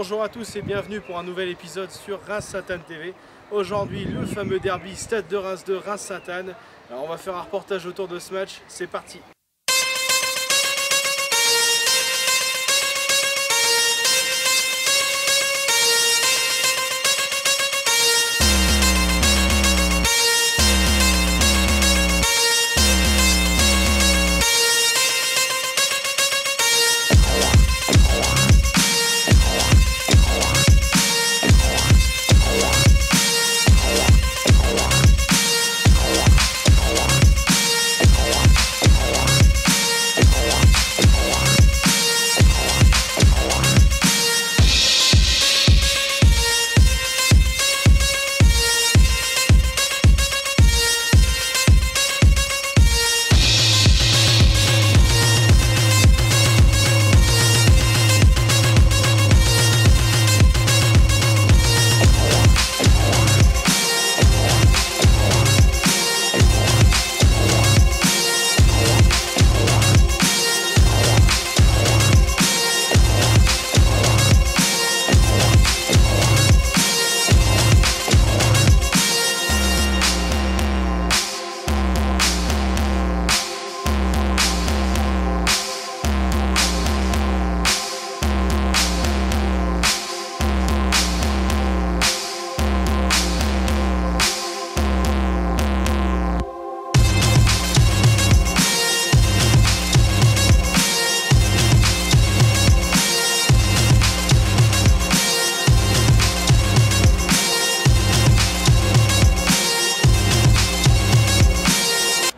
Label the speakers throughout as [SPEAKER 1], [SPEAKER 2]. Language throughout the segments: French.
[SPEAKER 1] Bonjour à tous et bienvenue pour un nouvel épisode sur Reims-Sainte-Anne TV. Aujourd'hui, le fameux derby Stade de Reims de Reims-Sainte-Anne. Alors on va faire un reportage autour de ce match, c'est parti.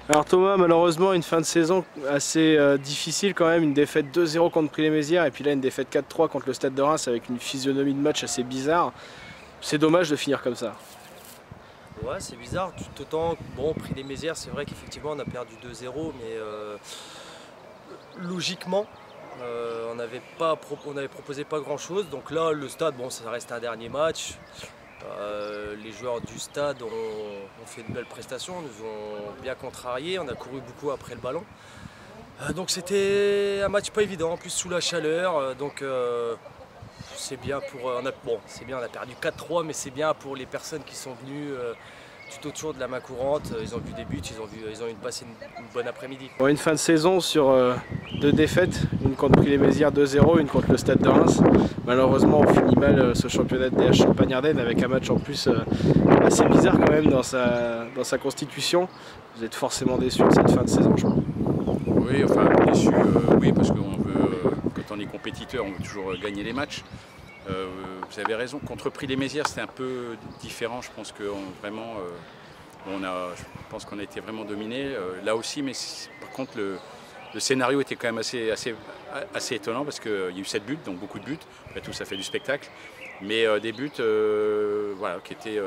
[SPEAKER 1] Alors Thomas, malheureusement une fin de saison assez difficile quand même, une défaite 2-0 contre Prix-les-Mézières et puis là une défaite 4-3 contre le Stade de Reims avec une physionomie de match assez bizarre. C'est dommage de finir comme ça.
[SPEAKER 2] Ouais, c'est bizarre, tout autant, bon, Prix-les-Mézières, c'est vrai qu'effectivement on a perdu 2-0, mais logiquement on avait proposé pas grand chose, donc là le Stade, bon, ça reste un dernier match. Les joueurs du stade ont fait de belles prestations, nous ont bien contrariés, on a couru beaucoup après le ballon. Donc c'était un match pas évident, en plus sous la chaleur, donc c'est bien pour... c'est bien, on a perdu 4-3, mais c'est bien pour les personnes qui sont venues tout autour de la main courante. Ils ont vu des buts, ils ont passé une bonne après-midi.
[SPEAKER 1] Bon, une fin de saison sur deux défaites, une contre Prix-les-Mézières 2-0, une contre le Stade de Reims. Malheureusement on finit mal ce championnat de DH Champagne-Ardenne avec un match en plus assez bizarre quand même dans sa constitution. Vous êtes forcément déçu de cette fin de saison, je crois.
[SPEAKER 3] Oui, enfin déçu, oui, parce qu'on veut, quand on est compétiteur, on veut toujours gagner les matchs. Vous avez raison, contre Prix-les-Mézières c'était un peu différent, je pense que je pense qu'on a été vraiment dominé là aussi, mais par contre le scénario était quand même assez étonnant parce qu'il y a eu 7 buts, donc beaucoup de buts, après tout ça fait du spectacle, mais des buts voilà, qui étaient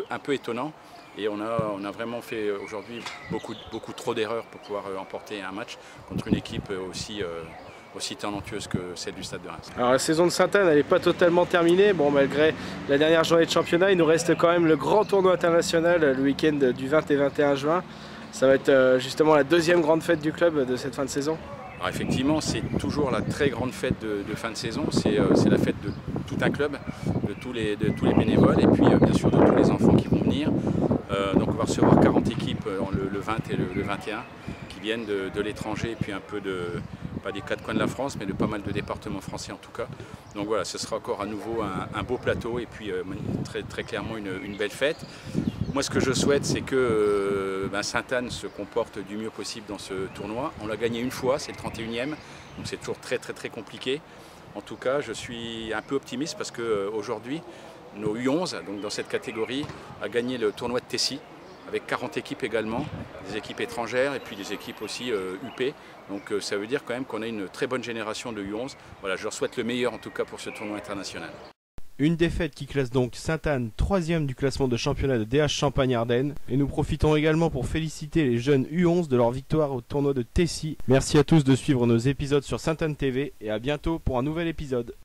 [SPEAKER 3] un peu étonnants. Et on a vraiment fait aujourd'hui beaucoup trop d'erreurs pour pouvoir emporter un match contre une équipe aussi talentueuse que celle du Stade de Reims.
[SPEAKER 1] Alors la saison de Sainte-Anne elle n'est pas totalement terminée, bon, malgré la dernière journée de championnat, il nous reste quand même le grand tournoi international le week-end du 20 et 21 juin. Ça va être justement la deuxième grande fête du club de cette fin de saison.
[SPEAKER 3] Alors effectivement, c'est toujours la très grande fête de fin de saison, c'est la fête de tout un club, de tous les bénévoles et puis bien sûr de tous les enfants qui vont venir. Donc on va recevoir 40 équipes le 20 et le 21 qui viennent de l'étranger et puis un peu pas des quatre coins de la France, mais de pas mal de départements français en tout cas. Donc voilà, ce sera encore à nouveau un beau plateau et puis très clairement une belle fête. Moi ce que je souhaite c'est que Sainte-Anne se comporte du mieux possible dans ce tournoi. On l'a gagné une fois, c'est le 31e, donc c'est toujours très compliqué. En tout cas, je suis un peu optimiste parce qu'aujourd'hui, nos U11, donc dans cette catégorie, a gagné le tournoi de Tessy avec 40 équipes également, des équipes étrangères et puis des équipes aussi UP. Donc ça veut dire quand même qu'on a une très bonne génération de U11. Voilà, je leur souhaite le meilleur en tout cas pour ce tournoi international.
[SPEAKER 1] Une défaite qui classe donc Sainte-Anne 3e du classement de championnat de DH Champagne-Ardenne. Et nous profitons également pour féliciter les jeunes U11 de leur victoire au tournoi de Tessy. Merci à tous de suivre nos épisodes sur Sainte-Anne TV et à bientôt pour un nouvel épisode.